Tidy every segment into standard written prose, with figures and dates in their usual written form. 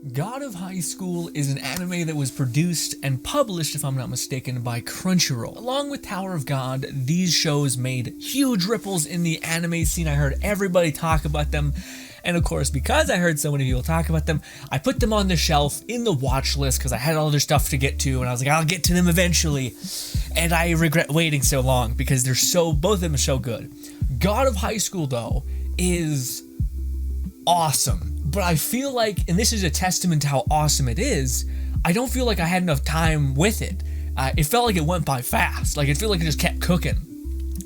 God of High School is an anime that was produced and published, if I'm not mistaken, by Crunchyroll. Along with Tower of God, these shows made huge ripples in the anime scene. I heard everybody talk about them. And of course, because I heard so many people talk about them, I put them on the shelf in the watch list because I had all their stuff to get to, and I was like, I'll get to them eventually. And I regret waiting so long because both of them are so good. God of High School, though, is awesome. But I feel like, and this is a testament to how awesome it is, I don't feel like I had enough time with it. It felt like it went by fast. Like, it felt like it just kept cooking.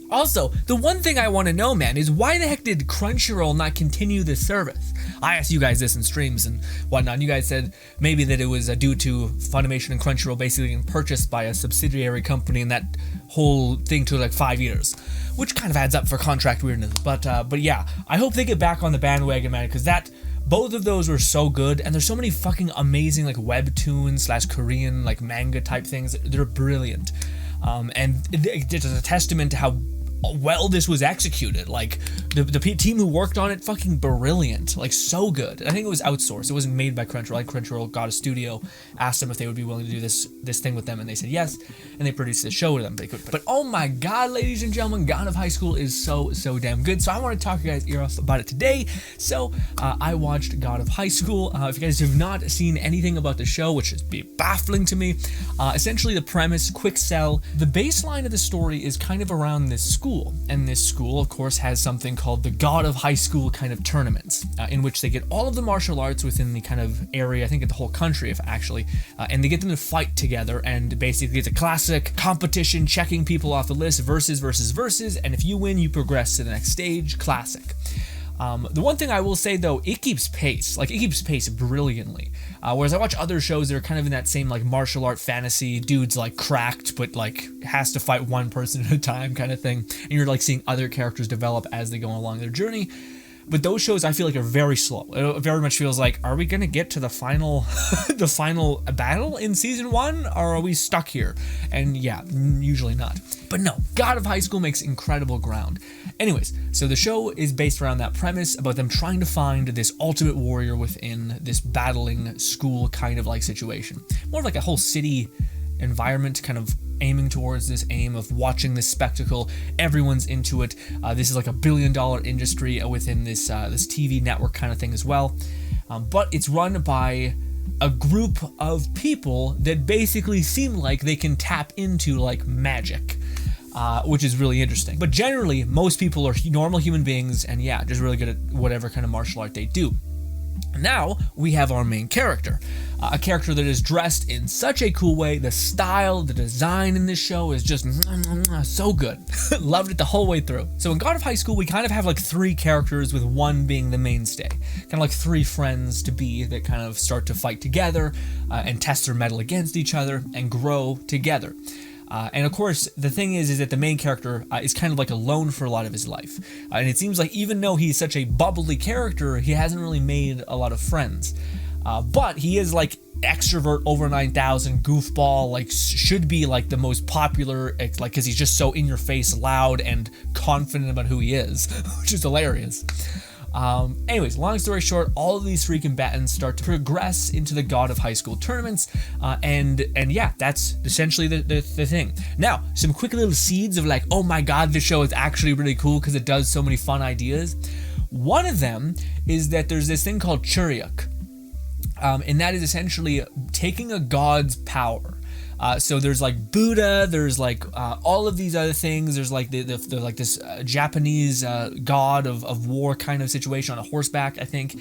Also, the one thing I want to know, man, is why the heck did Crunchyroll not continue this service? I asked you guys this in streams and whatnot, and you guys said maybe that it was due to Funimation and Crunchyroll basically getting purchased by a subsidiary company, and that whole thing took like 5 years, which kind of adds up for contract weirdness. But yeah, I hope they get back on the bandwagon, man, because both of those were so good, and there's so many fucking amazing like webtoon / Korean like manga type things. They're brilliant, and it's a testament to how well this was executed. Like the team who worked on it, fucking brilliant, like so good. I think it was outsourced. It wasn't made by Crunchyroll. Like Crunchyroll got a studio, asked them if they would be willing to do this thing with them, and they said yes, and they produced this show with them. They could. But oh my god, ladies and gentlemen, God of High School is so damn good. So I want to talk you guys ear off about it today. So I watched God of High School. If you guys have not seen anything about the show, which is baffling to me, essentially the premise, quick sell, the baseline of the story is kind of around this school. And this school, of course, has something called the God of High School kind of tournaments, in which they get all of the martial arts within the kind of area, I think in the whole country, and they get them to fight together, and basically it's a classic competition, checking people off the list, versus, and if you win, you progress to the next stage, classic. The one thing I will say, though, it keeps pace. Like, it keeps pace brilliantly. Whereas I watch other shows that are kind of in that same, like, martial art fantasy, dude's, like, cracked, but, like, has to fight one person at a time kind of thing. And you're, like, seeing other characters develop as they go along their journey. But those shows, I feel like, are very slow. It very much feels like, are we going to get to the final the final battle in season 1? Or are we stuck here? And yeah, usually not. But no, God of High School makes incredible ground. Anyways, so the show is based around that premise about them trying to find this ultimate warrior within this battling school kind of like situation. More of like a whole city environment, kind of aiming towards this aim of watching this spectacle. Everyone's into it. This is like $1 billion industry within this TV network kind of thing as well. But it's run by a group of people that basically seem like they can tap into like magic. Which is really interesting. But generally, most people are normal human beings, and yeah, just really good at whatever kind of martial art they do. Now, we have our main character. A character that is dressed in such a cool way. The style, the design in this show is just so good. Loved it the whole way through. So in God of High School, we kind of have like 3 characters, with one being the mainstay. Kind of like 3 friends to be that kind of start to fight together and test their mettle against each other and grow together. And of course, the thing is that the main character is kind of like alone for a lot of his life. And it seems like even though he's such a bubbly character, he hasn't really made a lot of friends. But he is like extrovert over 9,000, goofball, like should be like the most popular, like because he's just so in your face, loud, and confident about who he is, which is hilarious. Anyways, long story short, all of these 3 combatants start to progress into the God of High School tournaments, and yeah, that's essentially the thing. Now, some quick little seeds of like, oh my god, this show is actually really cool because it does so many fun ideas. One of them is that there's this thing called Churyuk, and that is essentially taking a god's power. So there's like Buddha, there's like all of these other things. There's like the like this Japanese god of war kind of situation on a horseback, I think.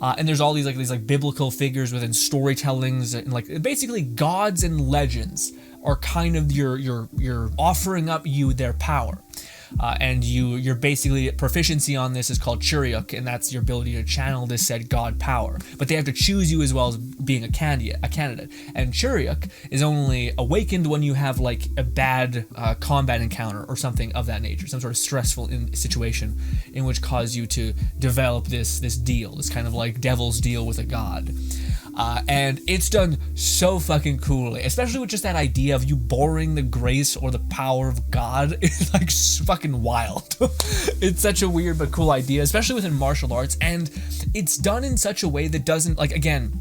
And there's all these biblical figures within storytellings, and like basically gods and legends are kind of you're offering up their power. And your basically proficiency on this is called Churyuk, and that's your ability to channel this said god power. But they have to choose you as well as being a candidate. And Churyuk is only awakened when you have like a bad combat encounter or something of that nature, some sort of stressful situation in which cause you to develop this deal, this kind of like devil's deal with a god. And it's done so fucking coolly, especially with just that idea of you borrowing the grace or the power of God. It's like fucking wild. It's such a weird but cool idea, especially within martial arts, and it's done in such a way that doesn't, like, again,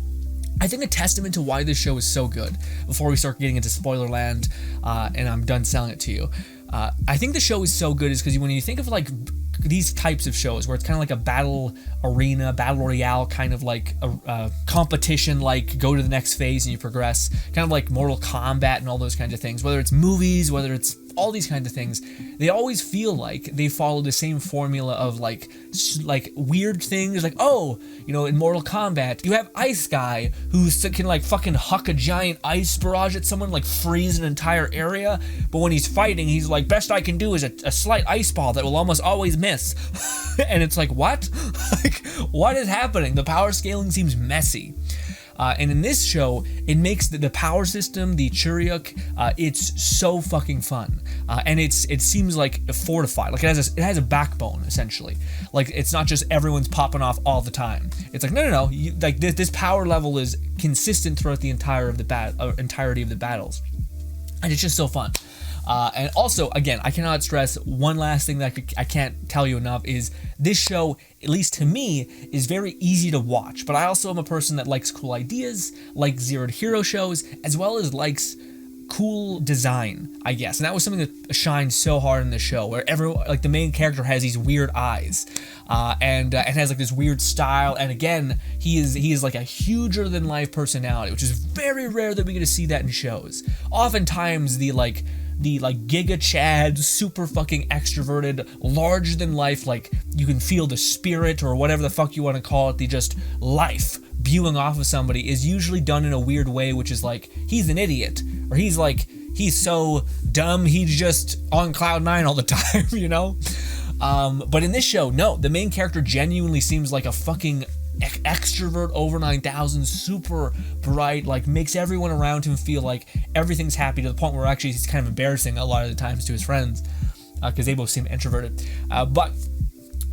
I think a testament to why this show is so good, before we start getting into spoiler land, and I'm done selling it to you, I think the show is so good is because when you think of like these types of shows where it's kind of like a battle arena, battle royale, kind of like a competition, like go to the next phase and you progress, kind of like Mortal Kombat and all those kinds of things, whether it's movies, whether it's all these kinds of things, they always feel like they follow the same formula of like weird things, like, oh, you know, in Mortal Kombat, you have Ice Guy who can like fucking huck a giant ice barrage at someone, like freeze an entire area, but when he's fighting, he's like, best I can do is a slight ice ball that will almost always miss. And it's like, what? Like, what is happening? The power scaling seems messy. And in this show, it makes the power system, the Churyuk, it's so fucking fun. And it seems like fortified. Like it has a backbone, essentially. Like it's not just everyone's popping off all the time. It's like, no. Like this power level is consistent throughout the entirety of the battles. And it's just so fun. And also, again, I cannot stress one last thing that I can't tell you enough is this show, at least to me, is very easy to watch. But I also am a person that likes cool ideas, likes zeroed hero shows, as well as likes cool design, I guess. And that was something that shined so hard in the show, where everyone, like the main character has these weird eyes, and has like this weird style. And again, he is like a huger than life personality, which is very rare that we get to see that in shows. Oftentimes the Giga Chad, super fucking extroverted, larger than life, like you can feel the spirit or whatever the fuck you want to call it, the just life spewing off of somebody is usually done in a weird way, which is like, he's an idiot, or he's so dumb, he's just on cloud nine all the time, you know? But in this show, no, the main character genuinely seems like a fucking extrovert over 9,000, super bright, like makes everyone around him feel like everything's happy, to the point where actually he's kind of embarrassing a lot of the times to his friends, because they both seem introverted. But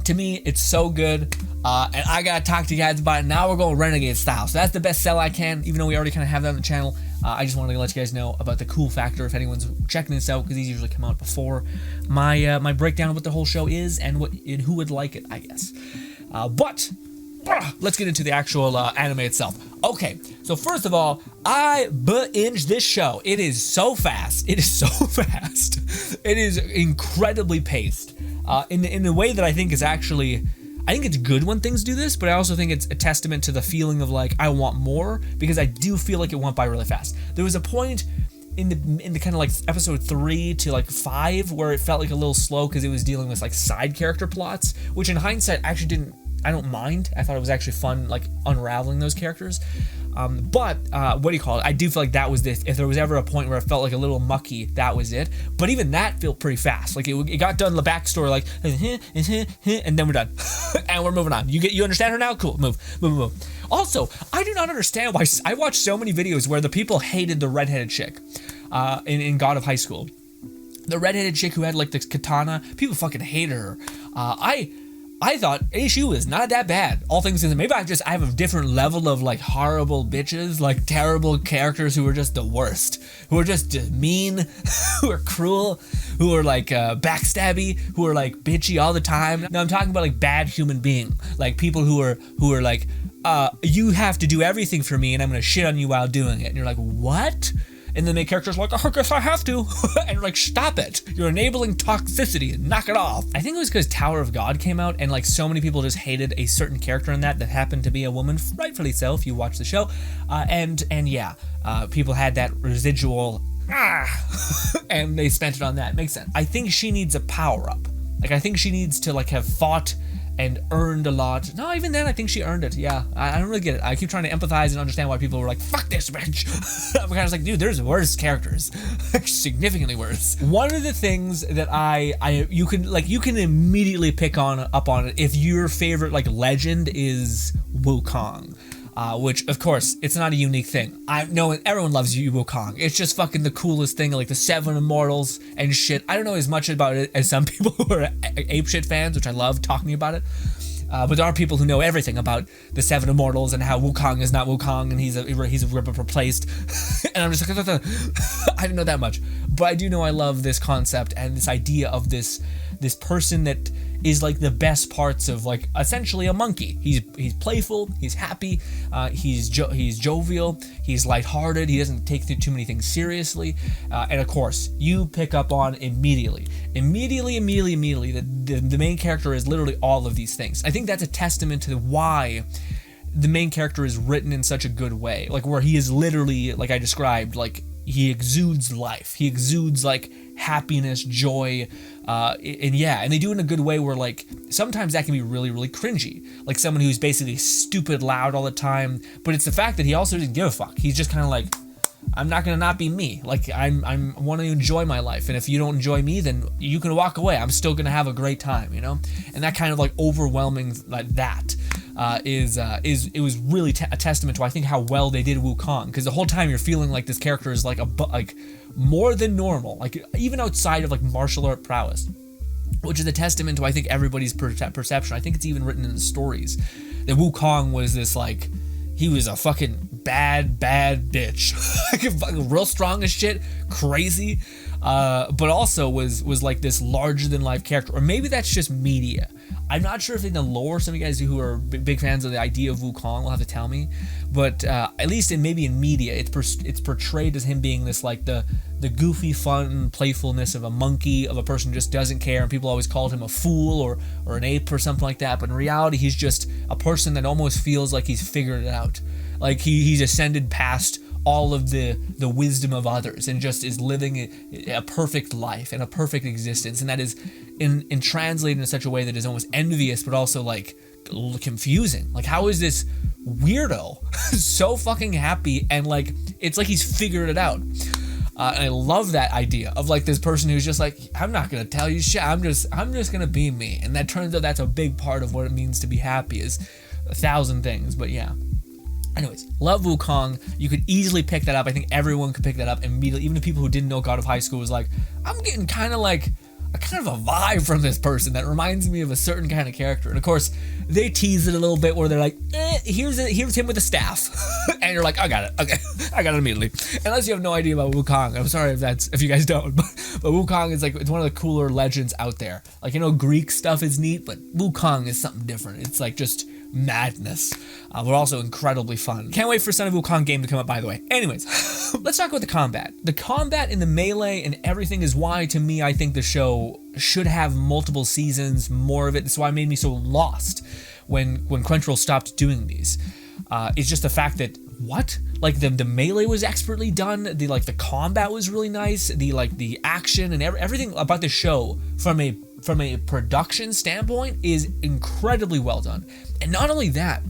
to me, it's so good, and I gotta talk to you guys about it. Now we're going Renegade style, so that's the best sell I can, even though we already kind of have that on the channel. I just wanted to let you guys know about the cool factor if anyone's checking this out, because these usually come out before my breakdown of what the whole show is and who would like it, I guess. But let's get into the actual anime itself. Okay, so first of all, I binged this show. It is so fast. It is so fast. It is incredibly paced in a way that I think is actually, I think it's good when things do this, but I also think it's a testament to the feeling of like, I want more, because I do feel like it went by really fast. There was a point in the kind of like episode 3 to like 5 where it felt like a little slow because it was dealing with like side character plots, which in hindsight actually I don't mind. I thought it was actually fun, like unraveling those characters. But what do you call it? I do feel like that was this. If there was ever a point where it felt like a little mucky, that was it. But even that felt pretty fast. Like it got done the backstory, like, and then we're done, and we're moving on. You understand her now? Cool. Move. Also, I do not understand why I watched so many videos where the people hated the redheaded chick in God of High School. The redheaded chick who had like the katana. People fucking hated her. I thought she was not that bad. All things considered, maybe I have a different level of like horrible bitches, like terrible characters who are just the worst, who are just mean, who are cruel, who are like backstabby, who are like bitchy all the time. No, I'm talking about like bad human being, like people who are like, you have to do everything for me, and I'm gonna shit on you while doing it. And you're like, what? And then the character's like, I guess I have to. And you're like, stop it. You're enabling toxicity. Knock it off. I think it was because Tower of God came out, and like so many people just hated a certain character in that happened to be a woman, rightfully so if you watch the show. And yeah, people had that residual, and they spent it on that. Makes sense. I think she needs a power up. Like, I think she needs to like have fought and earned a lot. No, even then, I think she earned it. Yeah, I don't really get it. I keep trying to empathize and understand why people were like, fuck this bitch. I'm kind of like, dude, there's worse characters. Significantly worse. One of the things that you can immediately pick up on it if your favorite like legend is Wukong. Which, of course, it's not a unique thing. I know everyone loves Wukong. It's just fucking the coolest thing, like the 7 Immortals and shit. I don't know as much about it as some people who are apeshit fans, which I love talking about it. But there are people who know everything about the 7 Immortals and how Wukong is not Wukong and he's a replaced. And I'm just like, I didn't know that much. But I do know I love this concept and this idea of this person that is like the best parts of like essentially a monkey. He's playful, he's happy, he's jovial, he's lighthearted, he doesn't take too many things seriously, and of course you pick up on immediately that the main character is literally all of these things. I think that's a testament to why the main character is written in such a good way, like where he is literally, like I described, like he exudes life, he exudes like happiness, joy, and they do it in a good way where like sometimes that can be really, really cringy, like someone who's basically stupid loud all the time, but it's the fact that he also doesn't give a fuck. He's just kind of like, I'm not gonna not be me. Like I want to enjoy my life, and if you don't enjoy me, then you can walk away. I'm still gonna have a great time, you know. And that kind of like overwhelming like that it was really a testament to, I think, how well they did Wukong, because the whole time you're feeling like this character is like like more than normal, like even outside of like martial art prowess, which is a testament to, I think, everybody's perception. I think it's even written in the stories that Wukong was this like, he was a fucking bad bitch, like real strong as shit, crazy, but also was like this larger than life character. Or maybe that's just media. I'm not sure if in the lore, some of you guys who are big fans of the idea of Wukong will have to tell me, but at least maybe in media, it's portrayed as him being this like the goofy fun playfulness of a monkey, of a person who just doesn't care, and people always called him a fool or an ape or something like that. But in reality, he's just a person that almost feels like he's figured it out, like he's ascended past all of the wisdom of others and just is living a perfect life and a perfect existence, and that is in translated in such a way that is almost envious but also like confusing. Like, how is this weirdo so fucking happy, and like it's like he's figured it out. And I love that idea of like this person who's just like, I'm not gonna tell you shit, I'm just gonna be me. And that turns out that's a big part of what it means to be happy, is 1,000 things. But yeah. Anyways, love Wukong. You could easily pick that up. I think everyone could pick that up immediately. Even the people who didn't know God of High School was like, I'm getting kind of a vibe from this person that reminds me of a certain kind of character. And of course, they tease it a little bit where they're like, here's him with a staff. And you're like, I got it. Okay, I got it immediately. Unless you have no idea about Wukong. I'm sorry if you guys don't. But Wukong is like, it's one of the cooler legends out there. Like, you know, Greek stuff is neat, but Wukong is something different. It's like just madness, but also incredibly fun. Can't wait for Son of Wukong game to come up, by the way. Anyways, let's talk about the combat. The combat in the melee and everything is why, to me, I think the show should have multiple seasons, more of it. That's why it made me so lost when Crunchyroll stopped doing these. It's just the fact that, what? Like the melee was expertly done, the combat was really nice, the action and everything about the show from a production standpoint is incredibly well done. And not only that,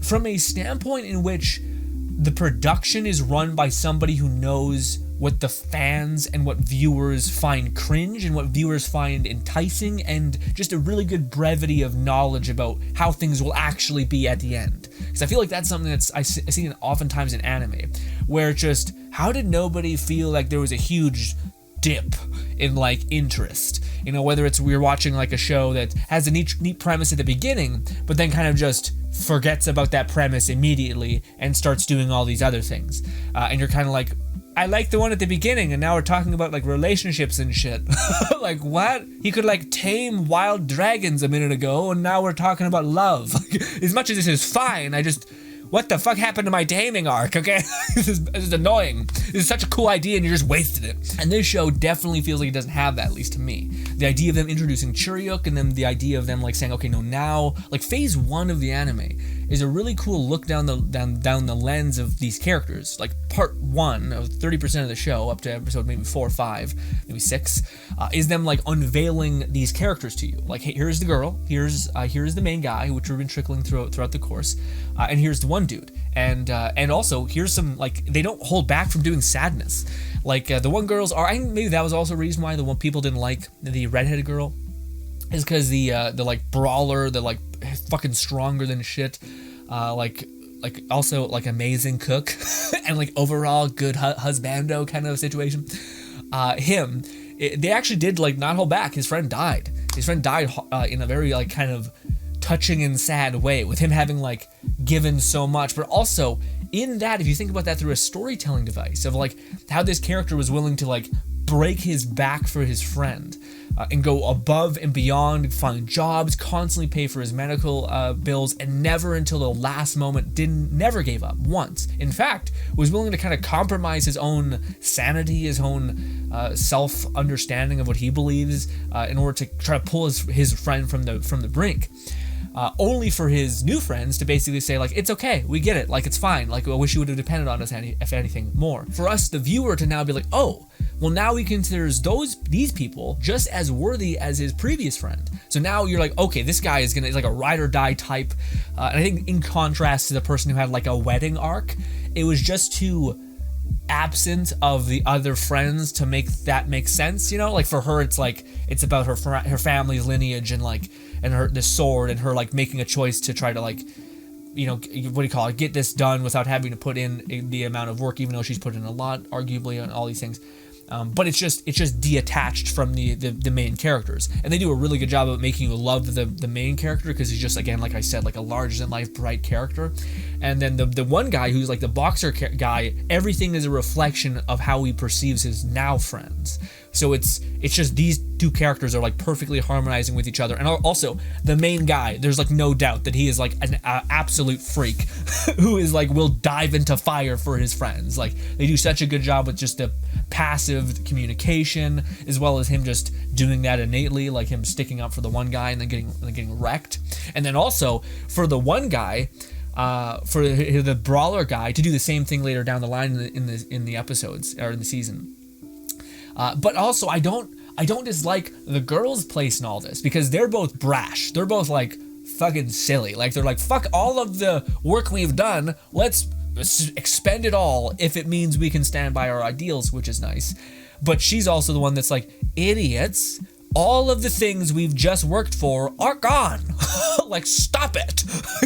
from a standpoint in which the production is run by somebody who knows what the fans and what viewers find cringe and what viewers find enticing, and just a really good brevity of knowledge about how things will actually be at the end. Because I feel like that's something that's I see it oftentimes in anime, where it's just, how did nobody feel like there was a huge dip in like interest? You know, whether it's we're watching like a show that has a neat premise at the beginning, but then kind of just forgets about that premise immediately and starts doing all these other things. And you're kind of like, I like the one at the beginning, and now we're talking about like relationships and shit. Like, what? He could like tame wild dragons a minute ago, and now we're talking about love. As much as this is fine, what the fuck happened to my taming arc, okay? This is annoying. This is such a cool idea and you just wasted it. And this show definitely feels like it doesn't have that, at least to me. The idea of them introducing Churyuk, and then the idea of them like saying, okay, no, now, like phase 1 of the anime is a really cool look down the lens of these characters. Like part 1 of 30% of the show, up to episode maybe 4 or 5, maybe 6, is them like unveiling these characters to you. Like, hey, here's the girl, here's the main guy, which we've been trickling throughout the course, and here's the one dude, and also here's some, like, they don't hold back from doing sadness. Like the one girls are, I think maybe that was also a reason why the one people didn't like the redheaded girl, is because the like brawler, the like fucking stronger than shit, like also like amazing cook and like overall good husbando kind of situation. They actually did like not hold back. His friend died in a very like kind of touching and sad way, with him having like given so much, but also in that, if you think about that through a storytelling device of like how this character was willing to like break his back for his friend, and go above and beyond, find jobs, constantly pay for his medical bills, and never until the last moment never gave up once. In fact, was willing to kind of compromise his own sanity, his own self-understanding of what he believes, in order to try to pull his friend from the brink. Only for his new friends to basically say, like, it's okay, we get it, like, it's fine, like, I wish you would have depended on us if anything more. For us, the viewer, to now be like, oh, well, now he considers these people just as worthy as his previous friend. So now you're like, okay, this guy is like a ride or die type. And I think in contrast to the person who had like a wedding arc, it was just too absent of the other friends to make that make sense, you know? Like for her, it's like, it's about her family's lineage and like, and the sword, and her like making a choice to try to like, you know, what do you call it, get this done without having to put in the amount of work, even though she's put in a lot, arguably, on all these things. But it's just detached from the main characters, and they do a really good job of making you love the main character, because he's just, again, like I said, like a larger than life bright character. And then the one guy who's like the boxer guy, everything is a reflection of how he perceives his now friends. So it's just these two characters are like perfectly harmonizing with each other. And also the main guy, there's like no doubt that he is like an absolute freak who is like will dive into fire for his friends. Like they do such a good job with just the passive communication, as well as him just doing that innately, like him sticking up for the one guy and then getting wrecked. And then also for the one guy, for the brawler guy to do the same thing later down the line in the episodes or in the season. But also I don't dislike the girls' place in all this, because they're both brash. They're both like fucking silly. Like they're like, fuck all of the work we've done. Let's expend it all if it means we can stand by our ideals, which is nice. But she's also the one that's like, idiots, all of the things we've just worked for are gone. Like, stop it.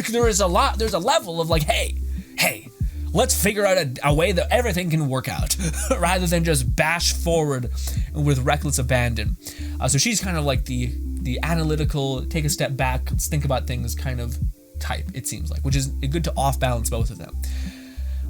There's a level of like, hey, let's figure out a way that everything can work out, rather than just bash forward with reckless abandon. So she's kind of like the analytical, take a step back, let's think about things kind of type, it seems like, which is good to off-balance both of them.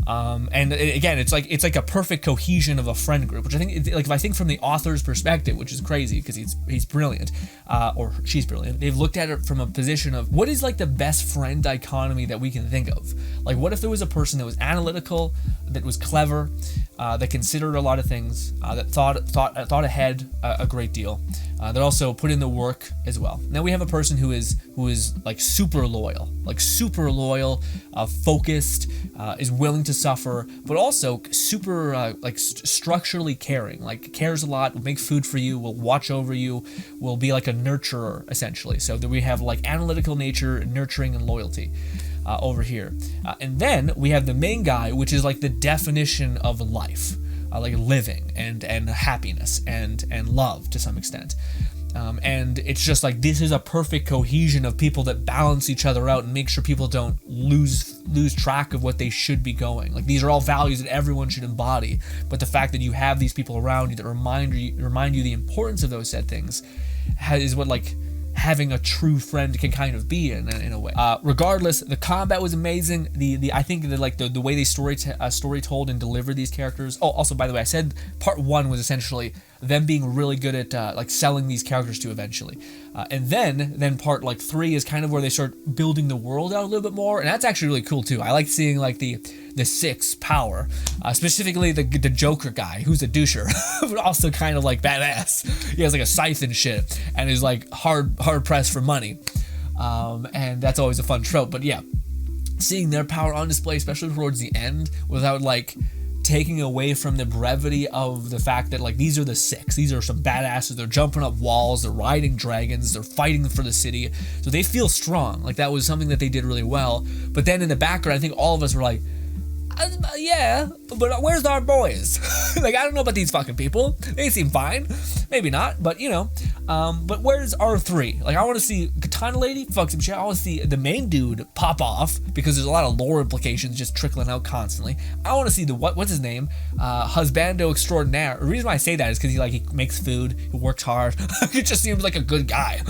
And again, it's like a perfect cohesion of a friend group, which I think, like, if I think from the author's perspective, which is crazy because he's brilliant, or she's brilliant. They've looked at it from a position of what is like the best friend dichotomy that we can think of. Like, what if there was a person that was analytical, that was clever, that considered a lot of things, that thought ahead a great deal, that also put in the work as well. Now we have a person who is like super loyal, focused, is willing to suffer, but also super structurally caring, like cares a lot, will make food for you, will watch over you, will be like a nurturer essentially. So that we have like analytical nature, nurturing, and loyalty over here. And then we have the main guy, which is like the definition of life, like living and happiness and love to some extent. And it's just like, this is a perfect cohesion of people that balance each other out and make sure people don't lose track of what they should be going. Like, these are all values that everyone should embody, but the fact that you have these people around you that remind you the importance of those said things is what like having a true friend can kind of be in a way. Regardless, the combat was amazing. I think that like the way they story told and delivered these characters. Oh, also, by the way, I said part 1 was essentially them being really good at like selling these characters to eventually, and then part like 3 is kind of where they start building the world out a little bit more, and that's actually really cool too. I like seeing like the 6 power, specifically the Joker guy, who's a doucher, but also kind of like badass. He has like a scythe and shit, and is like hard pressed for money, and that's always a fun trope. But yeah, seeing their power on display, especially towards the end, without like taking away from the brevity of the fact that like these are the 6. These are some badasses. They're jumping up walls. They're riding dragons. They're fighting for the city. So they feel strong. Like, that was something that they did really well. But then in the background, I think all of us were like, yeah, but where's our boys? Like, I don't know about these fucking people. They seem fine. Maybe not, but you know. But where's R3? Like, I want to see Katana Lady fuck some shit. I want to see the main dude pop off, because there's a lot of lore implications just trickling out constantly. I want to see the what's his name? Husbando extraordinaire. The reason why I say that is because he makes food, he works hard. It just seems like a good guy.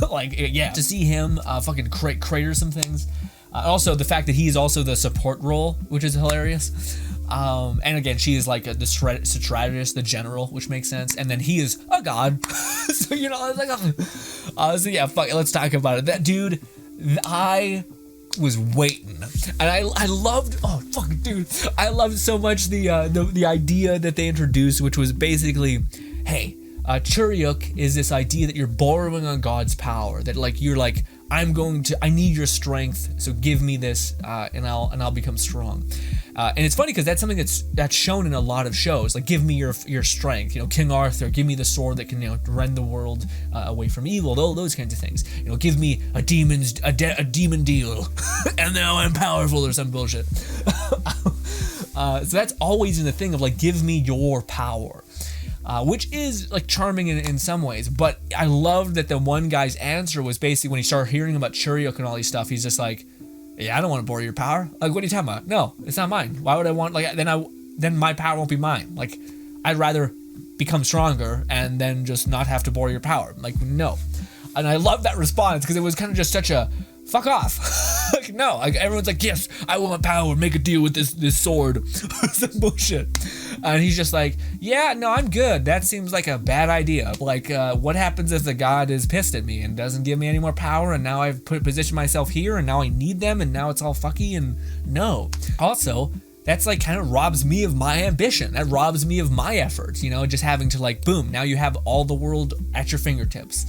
Like, yeah, to see him fucking crater some things. Also, the fact that he's also the support role, which is hilarious. And again, she is like the strategist, the general, which makes sense. And then he is a god. So, you know, I was like, so yeah, fuck it, let's talk about it. That dude, I was waiting, and I loved, oh fuck dude, I loved so much the idea that they introduced, which was basically, hey, Churyuk is this idea that you're borrowing on God's power, that like you're like, I need your strength, so give me this, and I'll become strong. And it's funny because that's something that's shown in a lot of shows, like give me your strength, you know, King Arthur, give me the sword that can, you know, rend the world away from evil, those kinds of things, you know, give me a demon deal, and now I'm powerful or some bullshit. So that's always in the thing of like, give me your power. Which is like charming in some ways, but I loved that the one guy's answer was basically when he started hearing about Churyuk and all these stuff, he's just like, yeah, I don't want to borrow your power. Like, what are you talking about? No, it's not mine. Why would I want, like, then my power won't be mine. Like, I'd rather become stronger and then just not have to borrow your power. Like, no. And I love that response because it was kind of just such a fuck off. Like, no, like everyone's like, yes, I want power, make a deal with this sword. Some bullshit. And he's just like, yeah, no, I'm good. That seems like a bad idea. Like, what happens if the god is pissed at me and doesn't give me any more power, and now I've positioned myself here, and now I need them, and now it's all fucky, and no. Also, that's like kind of robs me of my ambition. That robs me of my efforts, you know, just having to like, boom, now you have all the world at your fingertips.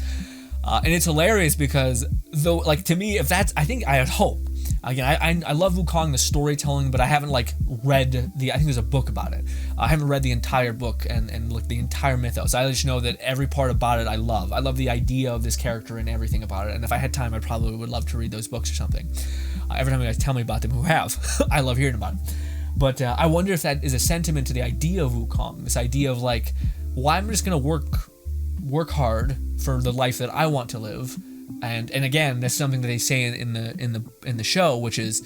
And it's hilarious because, though, like, to me, if that's, I think I had hope. Again, I love Wukong, the storytelling, but I haven't, like, read I think there's a book about it. I haven't read the entire book and looked the entire mythos. I just know that every part about it I love. I love the idea of this character and everything about it, and if I had time, I probably would love to read those books or something. Every time you guys tell me about them who have, I love hearing about it. But I wonder if that is a sentiment to the idea of Wukong, this idea of, like, well, I'm just going to work hard for the life that I want to live, and again, that's something that they say in the show, which is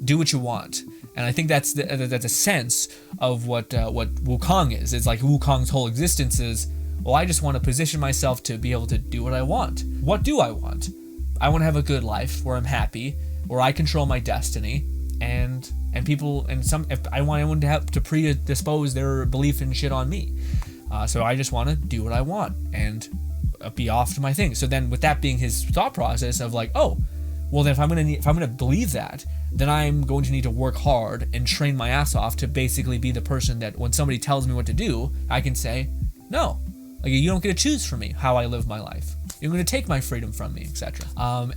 do what you want. And I think that's a sense of what Wukong is. It's like Wukong's whole existence is, well, I just want to position myself to be able to do what I want. What do I want? I want to have a good life where I'm happy, where I control my destiny, and people, and if I want anyone to have to predispose their belief and shit on me. So I just want to do what I want and be off to my thing. So then, with that being his thought process of like, oh, well then if I'm gonna believe that, then I'm going to need to work hard and train my ass off to basically be the person that when somebody tells me what to do, I can say, no, like you don't get to choose for me how I live my life. You're going to take my freedom from me, etc.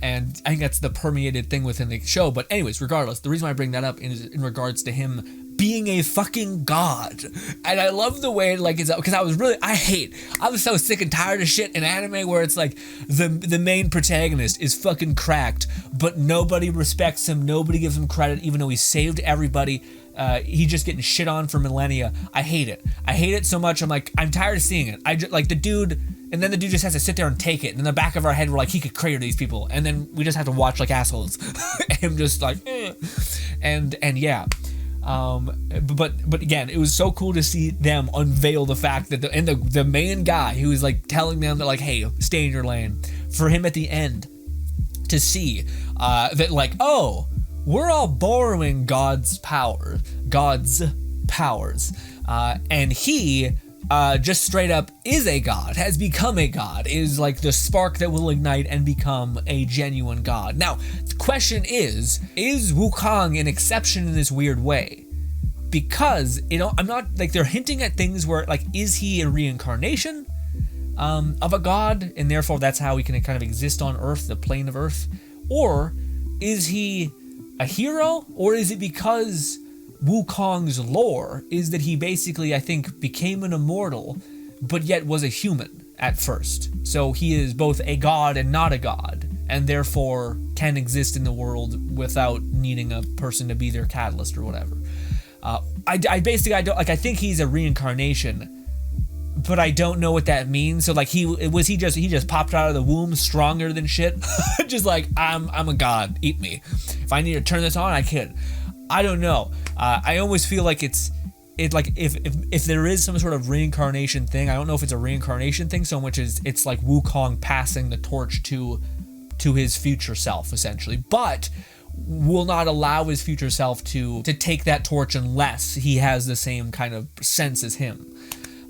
And I think that's the permeated thing within the show. But anyways, regardless, the reason why I bring that up is in regards to him being a fucking god. And I love the way, like, it's because I was so sick and tired of shit in anime where it's like the main protagonist is fucking cracked, but nobody respects him, nobody gives him credit, even though he saved everybody. He's just getting shit on for millennia. I hate it so much. I'm like, I'm tired of seeing it. I just, like, the dude, and then the dude just has to sit there and take it. And in the back of our head, we're like, he could crater these people, and then we just have to watch like assholes. I'm just like, and yeah. But again, it was so cool to see them unveil the fact that the main guy who was like telling them that like, hey, stay in your lane, for him at the end to see that like, oh, we're all borrowing God's powers, and he just straight up is a god, has become a god, is like the spark that will ignite and become a genuine god. Now, the question is Wukong an exception in this weird way? Because, you know, I'm not, like, they're hinting at things where, like, is he a reincarnation of a god, and therefore that's how he can kind of exist on Earth, the plane of Earth? Or is he a hero? Or is it because Wukong's lore is that he basically, I think, became an immortal, but yet was a human at first. So he is both a god and not a god, and therefore can exist in the world without needing a person to be their catalyst or whatever. I think he's a reincarnation, but I don't know what that means. So like, he just popped out of the womb stronger than shit, just like, I'm a god, eat me. If I need to turn this on, I can. I don't know. I almost feel like it's like if there is some sort of reincarnation thing, I don't know if it's a reincarnation thing so much as it's like Wukong passing the torch to his future self, essentially. But will not allow his future self to take that torch unless he has the same kind of sense as him.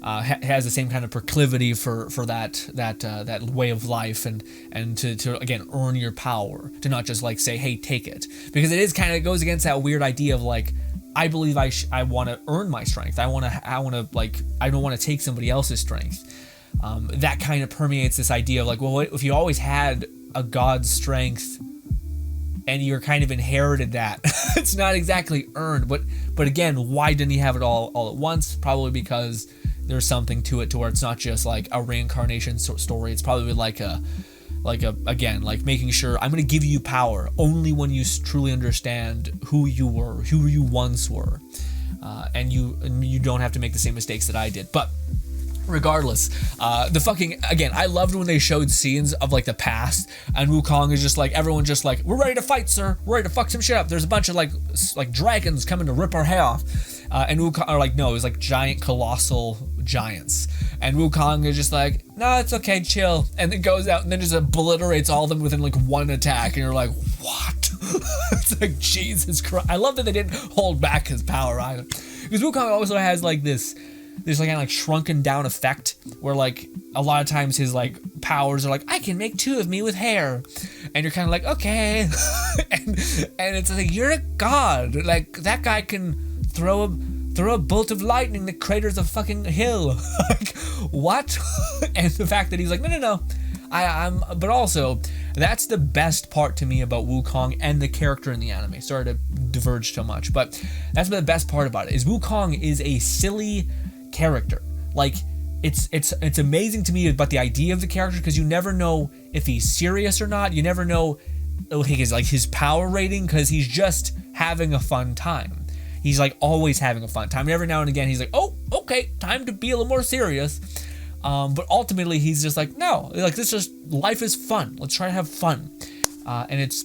Has the same kind of proclivity for that way of life, and to again earn your power, to not just like say, hey, take it, because it is kind of goes against that weird idea of like, I believe I want to earn my strength. I want to like, I don't want to take somebody else's strength. That kind of permeates this idea of like, well, if you always had a god's strength and you're kind of inherited that, it's not exactly earned. But again, why didn't he have it all at once? Probably because there's something to it, to where it's not just like a reincarnation story. It's probably like again, like making sure I'm going to give you power only when you truly understand who you were, who you once were, and you don't have to make the same mistakes that I did. But regardless, again, I loved when they showed scenes of like the past, and Wukong is just like, everyone just like, we're ready to fight, sir. We're ready to fuck some shit up. There's a bunch of like dragons coming to rip our hair off. And Wukong, or like, no, it was like giant, colossal giants. And Wukong is just like, no, it's okay, chill. And then goes out and then just obliterates all of them within like one attack. And you're like, what? It's like, Jesus Christ. I love that they didn't hold back his power either. Because Wukong also has like this like kind of like shrunken down effect, where like a lot of times his like powers are like, I can make two of me with hair, and you're kind of like, okay. and it's like, you're a god, like that guy can throw a bolt of lightning that craters a fucking hill. Like, what? And the fact that he's like, no, but also that's the best part to me about Wukong and the character in the anime. Sorry to diverge so much, but that's the best part about it, is Wukong is a silly character. Like, it's amazing to me about the idea of the character, because you never know if he's serious or not. You never know his power rating, because he's just having a fun time. He's like always having a fun time. And every now and again he's like, oh, okay, time to be a little more serious. But ultimately he's just like, no, like, this is, life is fun. Let's try to have fun. And it's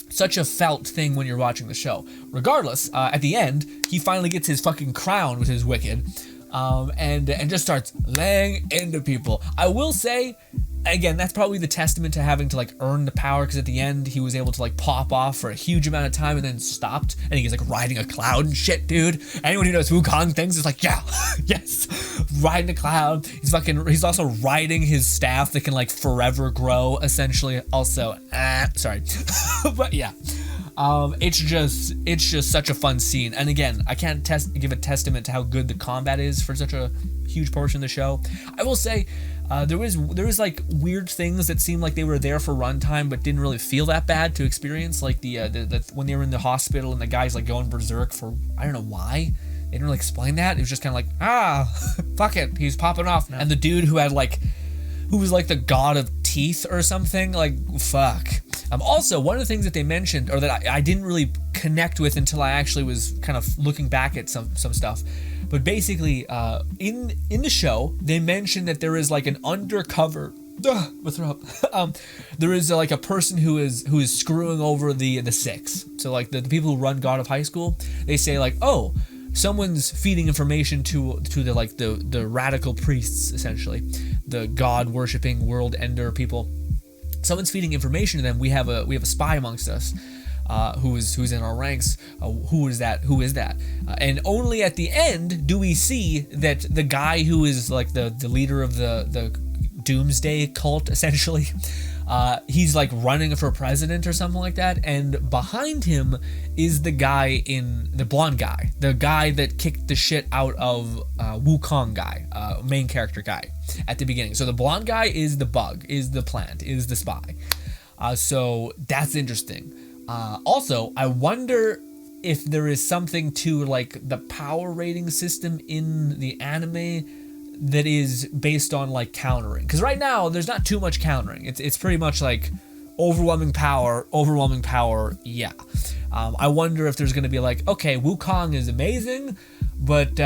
such a felt thing when you're watching the show. Regardless, at the end, he finally gets his fucking crown, which is wicked. And just starts laying into people. I will say, again, that's probably the testament to having to like earn the power, because at the end he was able to like pop off for a huge amount of time and then stopped, and he's like riding a cloud and shit, dude. Anyone who knows Wukong things is like, yeah, yes, riding a cloud. He's also riding his staff that can like forever grow, essentially. Also, sorry. But yeah. It's just such a fun scene, and again, I can't give a testament to how good the combat is for such a huge portion of the show. I will say, there was like weird things that seemed like they were there for runtime, but didn't really feel that bad to experience. Like the when they were in the hospital and the guy's like going berserk for, I don't know why. They didn't really explain that. It was just kind of like, fuck it, he's popping off now. And the dude who was like the god of teeth or something, like, fuck. Also, one of the things that they mentioned, or that I didn't really connect with until I actually was kind of looking back at some stuff, but basically, in the show, they mentioned that there is like an undercover, there is like a person who is screwing over the six. So like the people who run God of High School, they say like, oh, someone's feeding information to the radical priests, essentially, the God worshipping world ender people. Someone's feeding information to them. We have a spy amongst us, who's in our ranks. Who is that? And only at the end do we see that the guy who is like the leader of the doomsday cult, essentially, he's like running for president or something like that. And behind him is the blonde guy, the guy that kicked the shit out of Wukong guy, main character guy at the beginning. So the blonde guy is the bug, is the plant, is the spy. So that's interesting. Also, I wonder if there is something to like the power rating system in the anime that is based on like countering, because right now there's not too much countering. It's pretty much like overwhelming power, yeah. I wonder if there's going to be like, okay, Wukong is amazing, but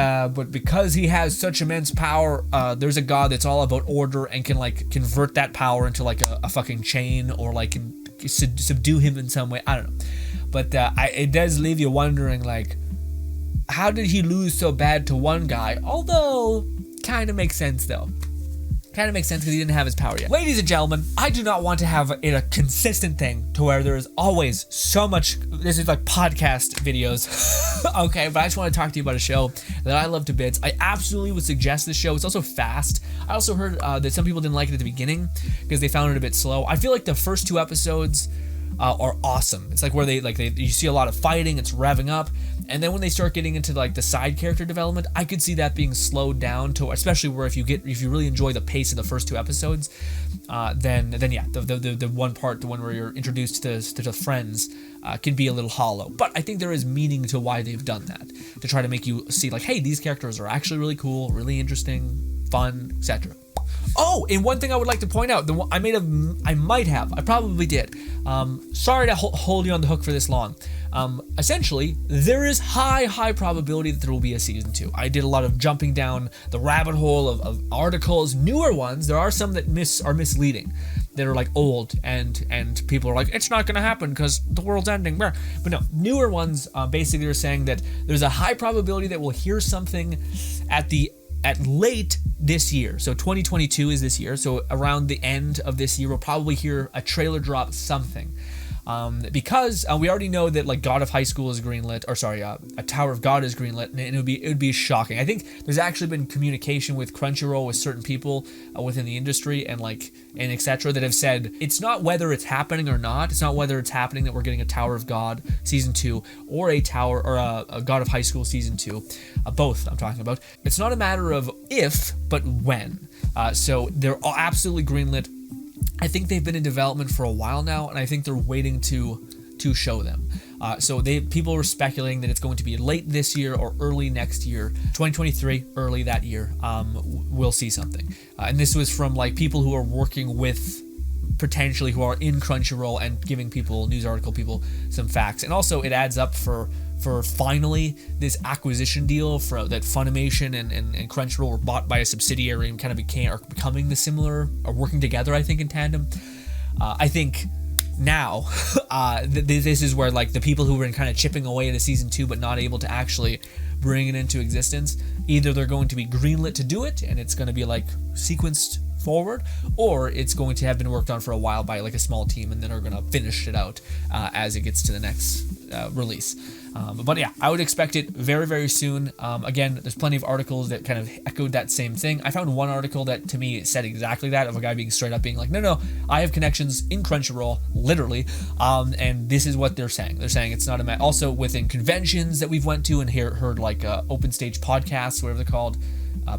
because he has such immense power, there's a god that's all about order and can like convert that power into like a fucking chain, or like can subdue him in some way. I don't know, but it does leave you wondering, like, how did he lose so bad to one guy? Although kind of makes sense though. Kind of makes sense because he didn't have his power yet. Ladies and gentlemen, I do not want to have it a consistent thing to where there is always so much, this is like podcast videos, okay, but I just want to talk to you about a show that I love to bits. I absolutely would suggest this show. It's also fast. I also heard that some people didn't like it at the beginning because they found it a bit slow. I feel like the first 2 episodes are awesome. It's like where you see a lot of fighting, it's revving up, and then when they start getting into like the side character development, I could see that being slowed down to, especially where if you really enjoy the pace of the first 2 episodes, then yeah, the one part, the one where you're introduced to the friends, can be a little hollow. But I think there is meaning to why they've done that, to try to make you see like, hey, these characters are actually really cool, really interesting, fun, etc. Oh, and one thing I would like to point out, I probably did. Sorry to hold you on the hook for this long. Essentially, there is high probability that there will be a season 2. I did a lot of jumping down the rabbit hole of articles, newer ones. There are some that are misleading, that are like old, and people are like, it's not going to happen because the world's ending. But no, newer ones basically are saying that there's a high probability that we'll hear something at late this year. So 2022 is this year. So around the end of this year, we'll probably hear a trailer drop something. Because we already know that like God of High School is greenlit, or sorry, a Tower of God is greenlit, and it would be shocking. I think there's actually been communication with Crunchyroll with certain people within the industry and etc. that have said it's not whether it's happening or not. It's not whether it's happening that we're getting a Tower of God season 2 or a God of High School season 2. Both I'm talking about. It's not a matter of if, but when. So they're absolutely greenlit. I think they've been in development for a while now, and I think they're waiting to show them. So people were speculating that it's going to be late this year or early next year, 2023, early that year. We'll see something. And this was from like people who are working with, potentially, who are in Crunchyroll and giving news article people some facts. And also it adds up for finally this acquisition deal that Funimation and Crunchyroll were bought by a subsidiary and kind of becoming the similar, or working together, I think, in tandem. I think now this is where like the people who were kind of chipping away at a season 2 but not able to actually bring it into existence, either they're going to be greenlit to do it and it's going to be like sequenced forward, or it's going to have been worked on for a while by like a small team and then are going to finish it out as it gets to the next release. But yeah, I would expect it very, very soon. Again, there's plenty of articles that kind of echoed that same thing. I found one article that to me said exactly that, of a guy being straight up being like, no, I have connections in Crunchyroll, literally, and this is what they're saying. They're saying it's not a also within conventions that we've went to and heard like open stage podcasts, whatever they're called,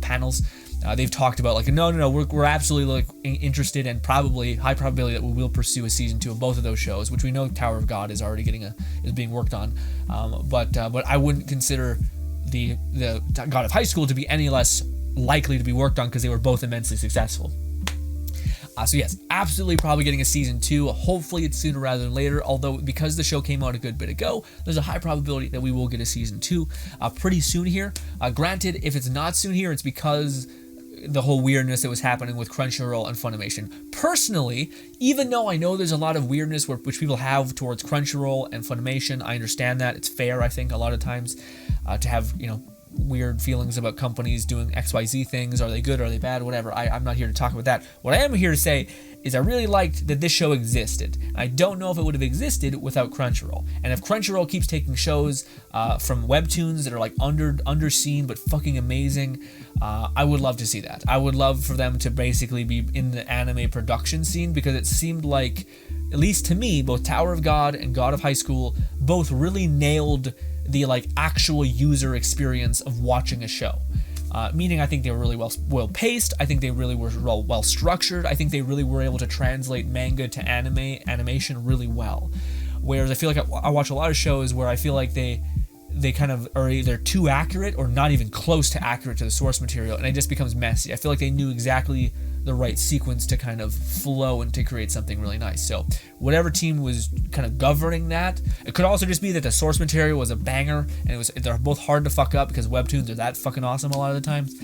panels. They've talked about like, no, we're absolutely like interested, and probably high probability that we will pursue a season 2 of both of those shows, which we know Tower of God is already is being worked on. But I wouldn't consider the God of High School to be any less likely to be worked on because they were both immensely successful. So yes, absolutely probably getting a season 2. Hopefully it's sooner rather than later, although because the show came out a good bit ago, there's a high probability that we will get a season 2 pretty soon here. Granted, if it's not soon here, it's because the whole weirdness that was happening with Crunchyroll and Funimation. Personally, even though I know there's a lot of weirdness which people have towards Crunchyroll and Funimation, I understand that. It's fair, I think, a lot of times to have, weird feelings about companies doing XYZ things. Are they good? Are they bad? Whatever. I'm not here to talk about that. What I am here to say is I really liked that this show existed. I don't know if it would have existed without Crunchyroll. And if Crunchyroll keeps taking shows from webtoons that are like underseen but fucking amazing, I would love to see that. I would love for them to basically be in the anime production scene, because it seemed like, at least to me, both Tower of God and God of High School both really nailed the like actual user experience of watching a show. Meaning I think they were really well paced. I think they really were well structured. I think they really were able to translate manga to animation really well. Whereas I feel like I watch a lot of shows where I feel like they kind of are either too accurate or not even close to accurate to the source material, and it just becomes messy. I feel like they knew exactly the right sequence to kind of flow and to create something really nice. So whatever team was kind of governing that, it could also just be that the source material was a banger, and they're both hard to fuck up because webtoons are that fucking awesome a lot of the times.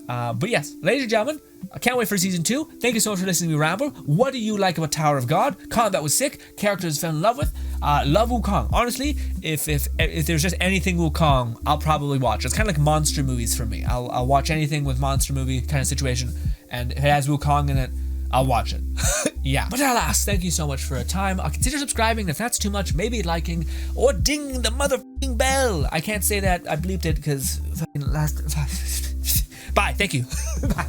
But yes, ladies and gentlemen, I can't wait for season 2. Thank you so much for listening to me ramble. What do you like about Tower of God? Combat was sick. Characters fell in love with. Love Wukong. Honestly, if there's just anything Wukong, I'll probably watch. It's kind of like monster movies for me. I'll watch anything with monster movie kind of situation, and if it has Wukong in it, I'll watch it. Yeah. But alas, thank you so much for your time. Consider subscribing if that's too much, maybe liking, or ding the motherfucking bell. I can't say that. I bleeped it because fucking last... Bye. Thank you. Bye.